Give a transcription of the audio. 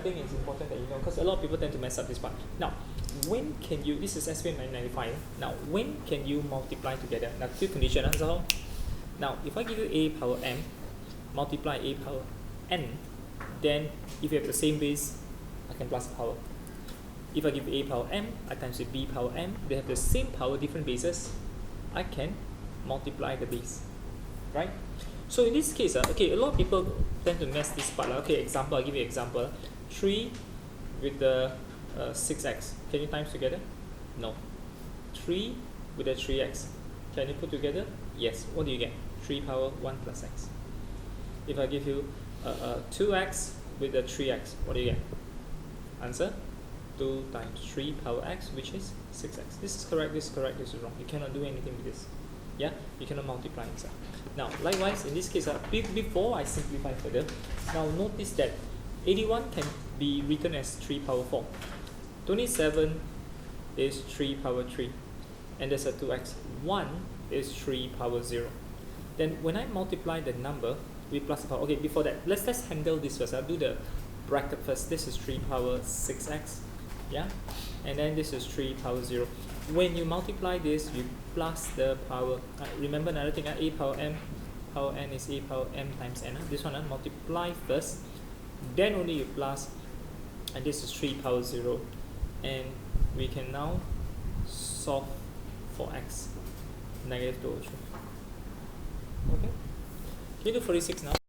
I think it's important that you know, because a lot of people tend to mess up this part. Now, when can you, this is SPM 995, now when can you multiply together? Now, two conditions. So, now if I give you a power m, multiply a power n, then if you have the same base, I can plus the power. If I give a power m, I times with b power m, they have the same power, different bases, I can multiply the base, right? So in this case, okay, a lot of people tend to mess this part. Okay, example, I'll give you an example. 3 with the 6x, can you times together? No. 3 with the 3x, can you put together? Yes. What do you get? 3 power 1 plus x. If I give you 2x with the 3x, what do you get? Answer? 2 times 3 power x, which is 6x. This is correct, this is correct, this is wrong. You cannot do anything with this. Yeah, you cannot multiply inside. Now, likewise, in this case, before I simplify further, now notice that 81 can be written as 3 power 4. 27 is 3 power 3. And there's a 2x. 1 is 3 power 0. Then when I multiply the number with plus the power, okay, before that, let's handle this first. I'll do the bracket first. This is 3 power 6x. Yeah, and then this is 3 power 0. When you multiply this, you plus the power. Remember another thing, a power m power n is a power m times n. This one, multiply first, then only you plus, and this is 3 power 0. And we can now solve for x, negative 203. Okay, can you do 46 now?